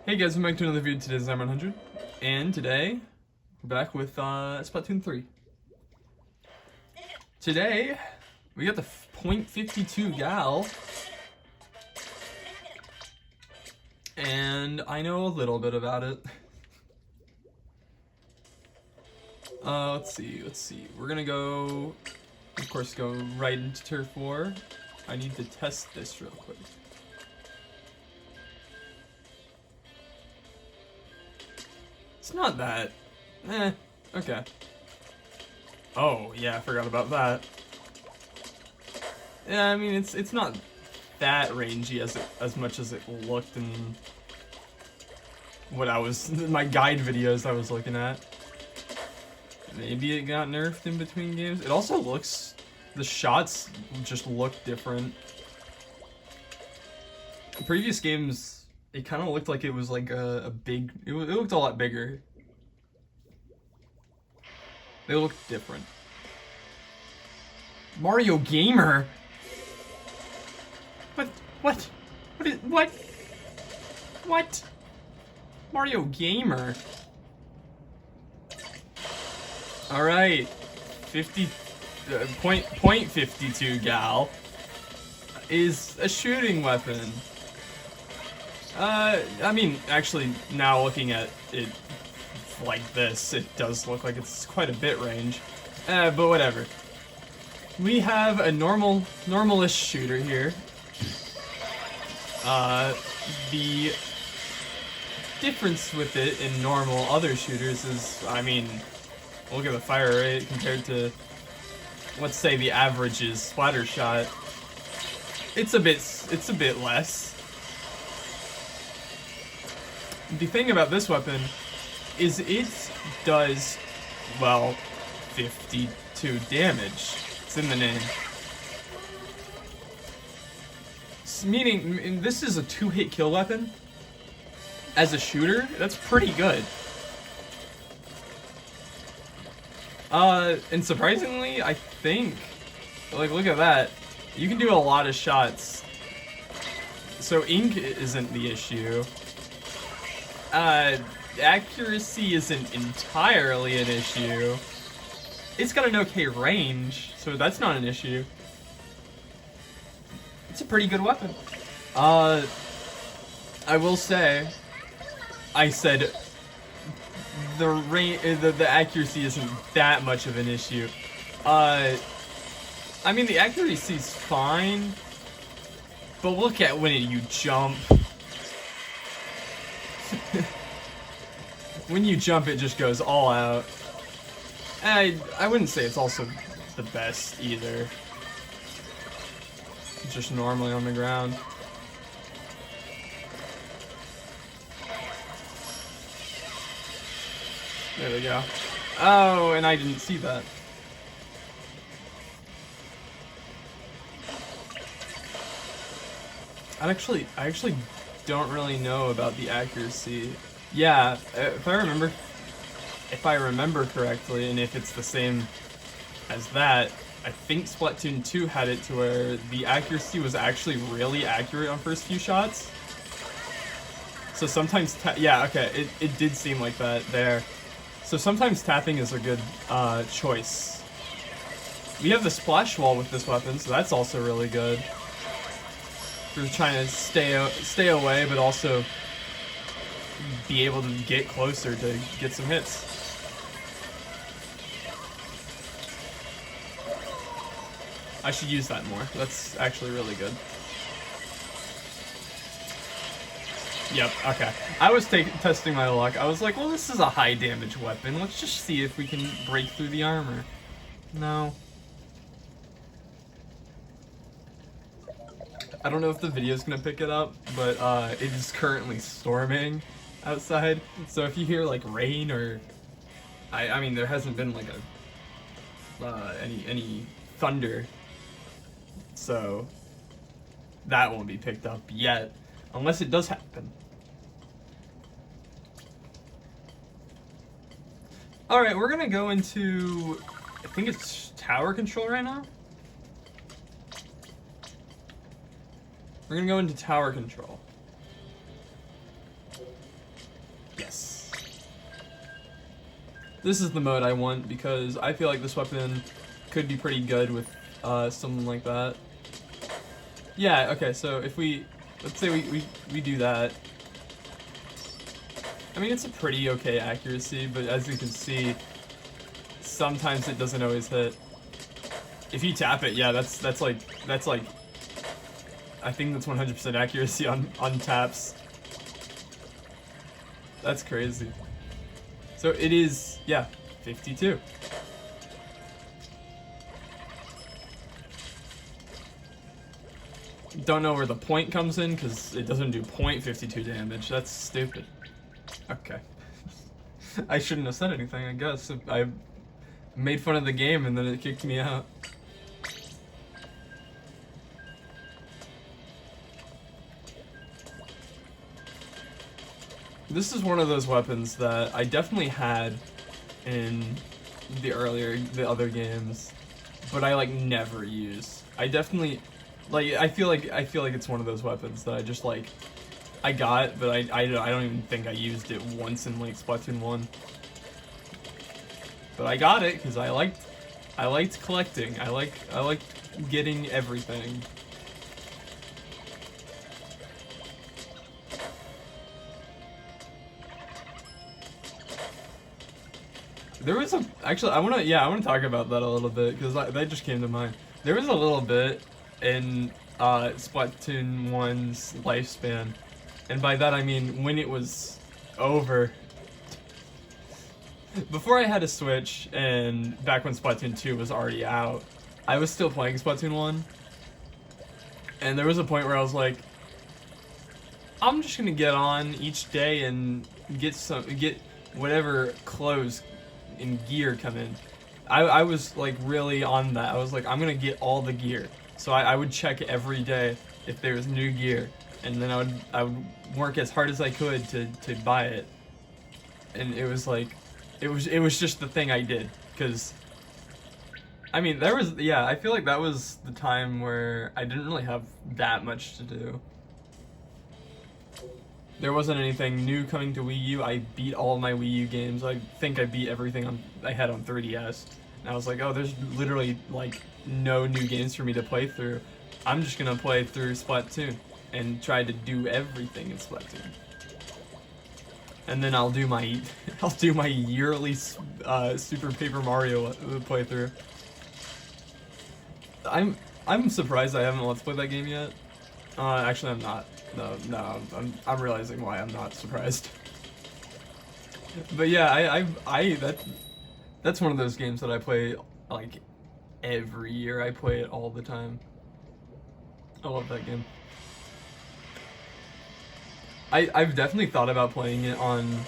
Hey guys, welcome back to another video. Today's I'm100, and today we're back with Splatoon 3. Today we got the .52 gal, and I know a little bit about it. Let's see. We're gonna go, of course, go right into Turf War. I need to test this real quick. It's not that. Okay. Oh, yeah, I forgot about that. Yeah, I mean, it's not that rangy as much as it looked in what my guide videos I was looking at. Maybe it got nerfed in between games. It also looks, the shots just look different. In previous games, it kind of looked like it was like a big, it looked a lot bigger. They look different. Mario Gamer? What? Mario Gamer? Alright. 52 gal is a shooting weapon. I mean, actually, now looking at it like this, it does look like it's quite a bit range. But whatever. We have a normalish shooter here. The difference with it in normal other shooters is, I mean, look at the fire rate compared to, let's say, the average's splatter shot. It's a bit less. The thing about this weapon is it does, well, 52 damage. It's in the name. Meaning, this is a 2-hit kill weapon. As a shooter, that's pretty good. And surprisingly, I think, like, look at that. You can do a lot of shots. So ink isn't the issue. Accuracy isn't entirely an issue. It's got an okay range, so that's not an issue. It's a pretty good weapon. I will say, I said the accuracy isn't that much of an issue. I mean, the accuracy's fine, but look at when you jump. When you jump, it just goes all out. I wouldn't say it's also the best either. Just normally on the ground. There we go. Oh, and I didn't see that. I actually don't really know about the accuracy. Yeah, if I remember correctly, and if it's the same as that, I think Splatoon 2 had it to where the accuracy was actually really accurate on first few shots. So sometimes, yeah, okay, it did seem like that there. So sometimes tapping is a good choice. We have the splash wall with this weapon, so that's also really good. We're trying to stay away, but also be able to get closer to get some hits. I should use that more. That's actually really good. Yep, okay. I was testing my luck. I was like, well, this is a high damage weapon. Let's just see if we can break through the armor. No. I don't know if the video's gonna pick it up, but it is currently storming outside. So if you hear like rain or, I mean, there hasn't been like a any thunder, so that won't be picked up yet, unless it does happen. All right, we're gonna go into, I think it's tower control right now. We're gonna go into tower control. Yes. This is the mode I want because I feel like this weapon could be pretty good with something like that. Yeah, okay, so if let's say we do that. I mean, it's a pretty okay accuracy, but as you can see, sometimes it doesn't always hit. If you tap it, yeah, that's like, I think that's 100% accuracy on taps. That's crazy. So it is, yeah, 52. Don't know where the point comes in, because it doesn't do .52 damage. That's stupid. Okay. I shouldn't have said anything, I guess. I made fun of the game and then it kicked me out. This is one of those weapons that I definitely had in the other games, but I like never use. I definitely, like, I feel like it's one of those weapons that I just like, I got, but I don't even think I used it once in like Splatoon 1. But I got it because I liked collecting. I liked getting everything. There was actually I want to talk about that a little bit because that just came to mind. There was a little bit in Splatoon 1's lifespan, and by that I mean when it was over. Before I had a Switch and back when Splatoon 2 was already out, I was still playing Splatoon 1. And there was a point where I was like, I'm just gonna get on each day and get whatever clothes and gear come in. I was like really on that. I was like, I'm gonna get all the gear. So I would check every day if there was new gear, and then I would work as hard as I could to buy it. And it was like, it was just the thing I did, because I mean I feel like that was the time where I didn't really have that much to do. There wasn't anything new coming to Wii U. I beat all of my Wii U games. I think I beat everything I had on 3DS. And I was like, oh, there's literally like no new games for me to play through. I'm just gonna play through Splatoon and try to do everything in Splatoon. And then I'll do my yearly Super Paper Mario playthrough. I'm surprised I haven't Let's Played that game yet. Actually, I'm not. No, I'm realizing why I'm not surprised. But yeah, that's one of those games that I play like every year. I play it all the time. I love that game. I've definitely thought about playing it on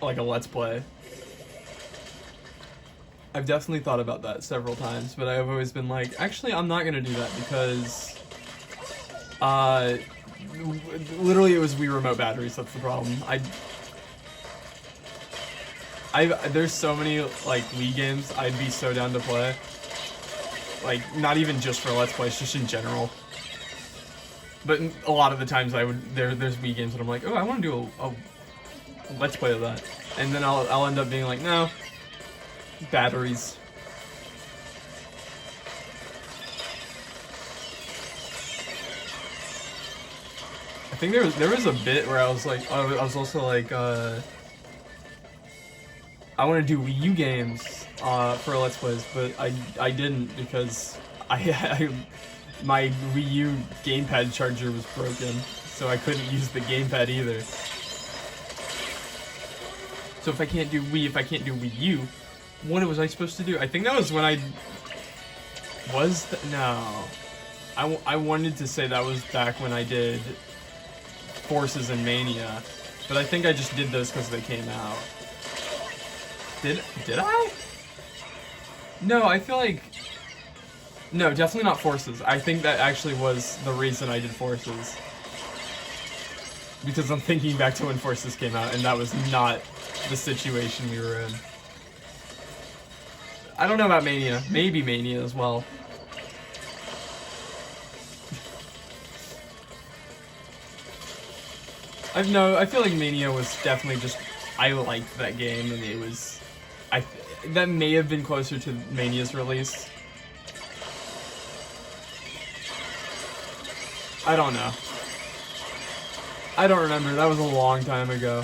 like a Let's Play. I've definitely thought about that several times, but I've always been like, actually, I'm not gonna do that because, literally it was Wii Remote batteries. That's the problem. There's so many like Wii games I'd be so down to play. Like not even just for Let's Plays, just in general. But a lot of the times there's Wii games that I'm like, oh, I want to do a Let's Play of that, and then I'll end up being like, no, batteries. I think there was a bit where I was like, I was also like, I want to do Wii U games for Let's Plays, but I didn't because my Wii U gamepad charger was broken, so I couldn't use the gamepad either. So if I can't do Wii U, what was I supposed to do? I think that was when I wanted to say that was back when I did Forces and Mania, but I think I just did those because they came out. Did I? No, I feel like... No, definitely not Forces. I think that actually was the reason I did Forces. Because I'm thinking back to when Forces came out, and that was not the situation we were in. I don't know about Mania. Maybe Mania as well. I feel like Mania was definitely just, I liked that game, and it was, that may have been closer to Mania's release. I don't know. I don't remember. That was a long time ago.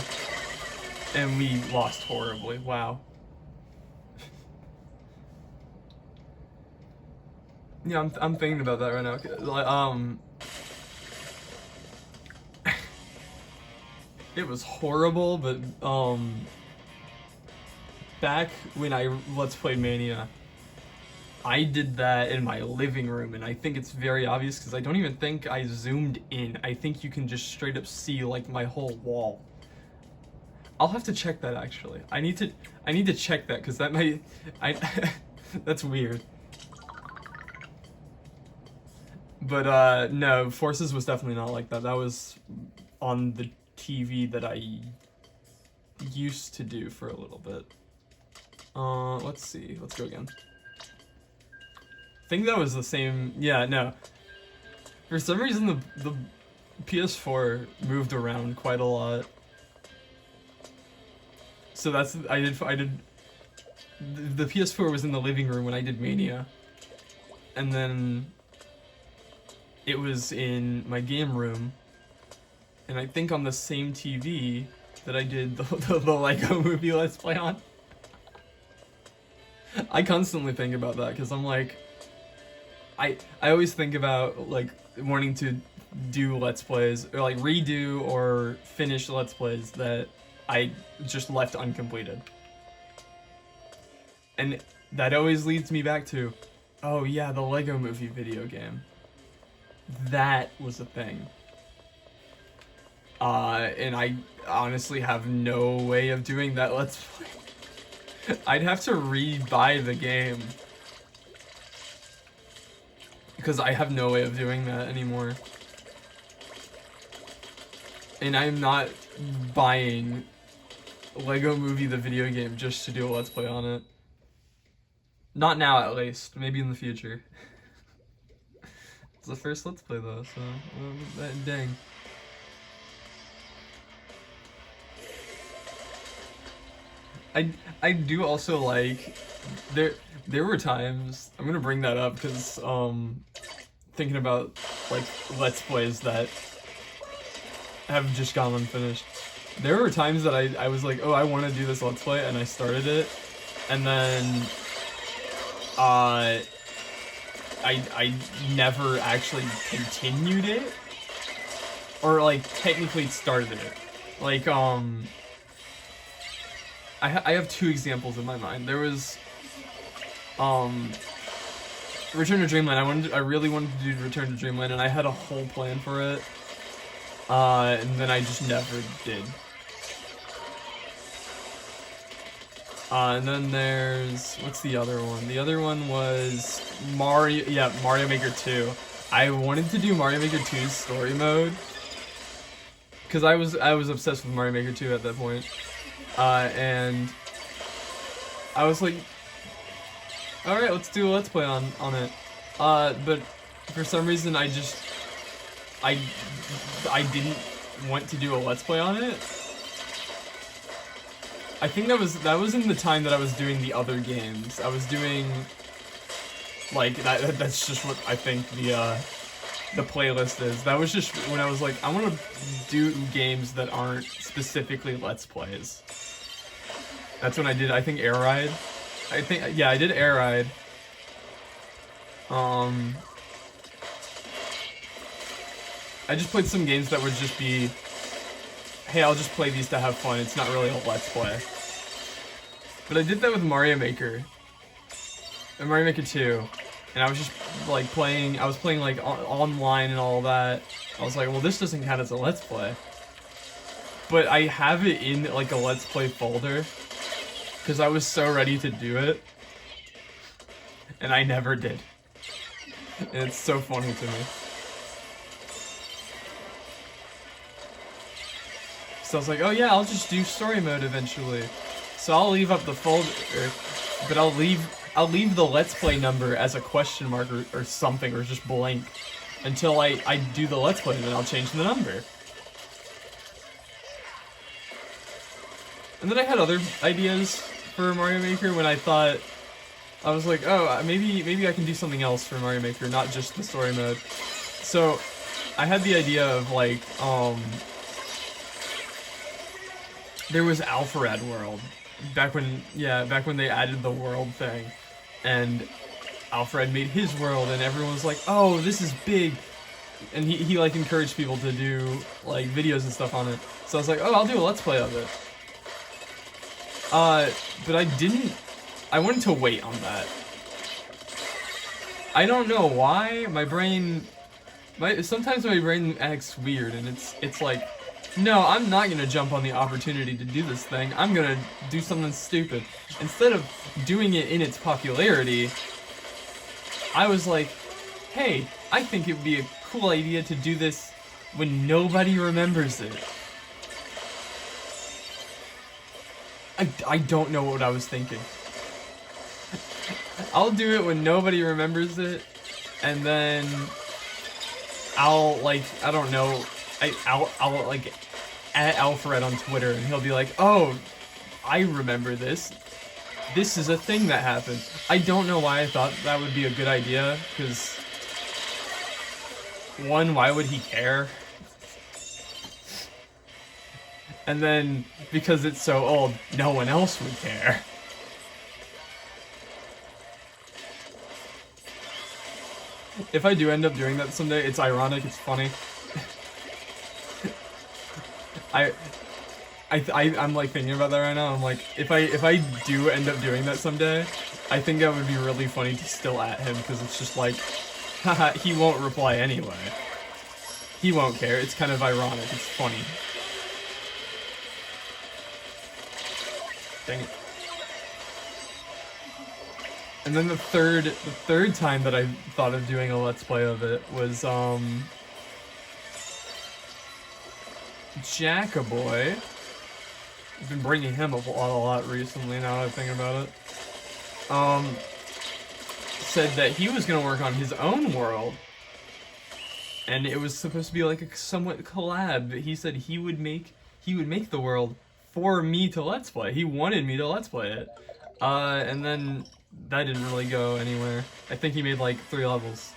And we lost horribly. Wow. Yeah, I'm thinking about that right now. It was horrible, but back when I Let's Play Mania, I did that in my living room, and I think it's very obvious because I don't even think I zoomed in. I think you can just straight up see like my whole wall. I'll have to check that actually. I need to check that because that might that's weird. But no, Forces was definitely not like that. That was on the TV that I used to do for a little bit. Let's see. Let's go again. I think that was the same. Yeah, no. For some reason, the PS4 moved around quite a lot. So that's I did. The PS4 was in the living room when I did Mania, and then it was in my game room, and I think on the same TV that I did the Lego Movie Let's Play on. I constantly think about that because I'm like, I always think about like wanting to do Let's Plays or like redo or finish Let's Plays that I just left uncompleted. And that always leads me back to, oh yeah, the Lego Movie video game. That was a thing. And I honestly have no way of doing that Let's Play. I'd have to re-buy the game. Because I have no way of doing that anymore. And I'm not buying Lego Movie the video game just to do a Let's Play on it. Not now, at least. Maybe in the future. It's the first Let's Play though, so dang. I do also like there were times, I'm gonna bring that up because thinking about like Let's Plays that have just gone unfinished. There were times that I was like, oh, I want to do this Let's Play, and I started it, and then I never actually continued it, or like technically started it. Like I have two examples in my mind. There was Return to Dreamland. I really wanted to do Return to Dreamland, and I had a whole plan for it. And then I just never did. And then there's, what's the other one? The other one was Mario Maker 2. I wanted to do Mario Maker 2's story mode, because I was obsessed with Mario Maker 2 at that point. And I was like, alright, let's do a Let's Play on it. But for some reason I didn't want to do a Let's Play on it. I think that was in the time that I was doing the other games. I was doing like that's just what I think the playlist is. That was just when I was like, I want to do games that aren't specifically Let's Plays. That's when I did, I think, Air Ride. Yeah, I did Air Ride. I just played some games that would just be, hey, I'll just play these to have fun. It's not really a Let's Play. But I did that with Mario Maker. And Mario Maker 2. And I was just like playing, I was playing like online and all that. I was like, well, this doesn't count as a Let's Play. But I have it in like a Let's Play folder, because I was so ready to do it. And I never did. And it's so funny to me. So I was like, oh yeah, I'll just do story mode eventually. So I'll leave up the folder, but I'll leave the Let's Play number as a question mark or something, or just blank, until I do the Let's Play, and then I'll change the number. And then I had other ideas for Mario Maker when I thought, I was like, oh, maybe I can do something else for Mario Maker, not just the story mode. So I had the idea of like, there was Alpharad World back when they added the world thing, and Alfred made his world, and everyone was like, oh, this is big, and he like encouraged people to do like videos and stuff on it. So I was like, oh, I'll do a let's play of it. But I wanted to wait on that. I don't know why sometimes my brain acts weird, and it's like, no, I'm not gonna jump on the opportunity to do this thing. I'm gonna do something stupid. Instead of doing it in its popularity, I was like, hey, I think it would be a cool idea to do this when nobody remembers it. I don't know what I was thinking. I'll do it when nobody remembers it, and then I'll, like, I don't know, I'll like, at Alfred on Twitter, and he'll be like, oh, I remember this. This is a thing that happened. I don't know why I thought that would be a good idea, because, one, why would he care? And then, because it's so old, no one else would care. If I do end up doing that someday, it's ironic, it's funny. I'm like thinking about that right now. I'm like, if I do end up doing that someday, I think that would be really funny to still at him, because it's just like, haha, he won't reply anyway. He won't care. It's kind of ironic. It's funny. Dang it. And then the third time that I thought of doing a let's play of it was Jackaboy. I've been bringing him up a lot recently, now that I'm thinking about it. Said that he was gonna work on his own world, and it was supposed to be like a somewhat collab. He said he would make the world for me to let's play. He wanted me to let's play it, and then that didn't really go anywhere. I think he made like 3 levels.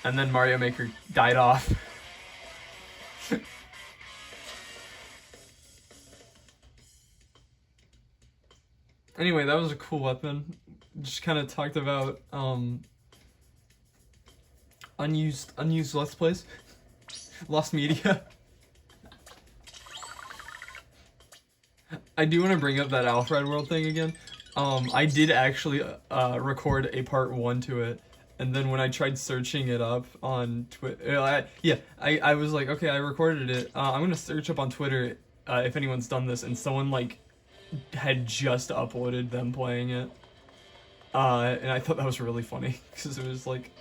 And then Mario Maker died off. Anyway, that was a cool weapon. Just kind of talked about unused let's plays. Lost media. I do want to bring up that Alfred World thing again. I did actually record a part 1 to it, and then when I tried searching it up on Twitter, I was like, okay, I recorded it. I'm gonna search up on Twitter if anyone's done this, and someone like had just uploaded them playing it, and I thought that was really funny, because it was like,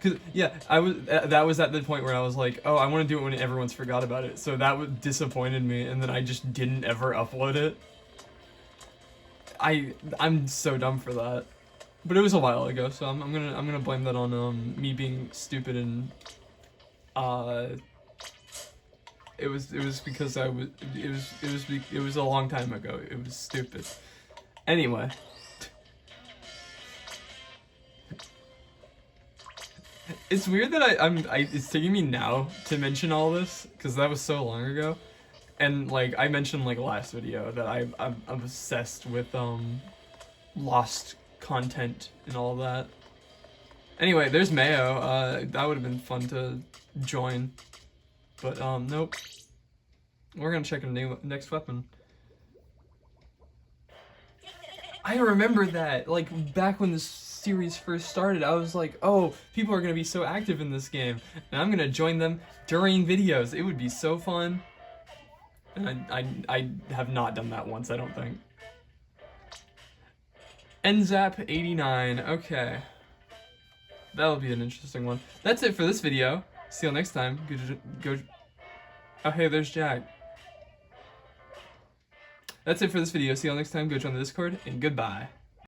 that was at the point where I was like, oh, I want to do it when everyone's forgot about it, so that disappointed me, and then I just didn't ever upload it. I'm so dumb for that, but it was a while ago, so I'm gonna blame that on me being stupid, and it was because it was a long time ago. It was stupid. Anyway. It's weird that it's taking me now to mention all this, because that was so long ago, and like I mentioned like last video that I'm obsessed with lost content and all that. Anyway, there's Mayo. That would have been fun to join, but nope. We're gonna check a next weapon. I remember that, like, back when this series first started, I was like, oh, people are gonna be so active in this game, and I'm gonna join them during videos. It would be so fun. And I have not done that once, I don't think. NZAP89, okay. That'll be an interesting one. That's it for this video. See you next time. Go. Oh, hey, there's Jack. That's it for this video. See you all next time. Go join the Discord, and goodbye.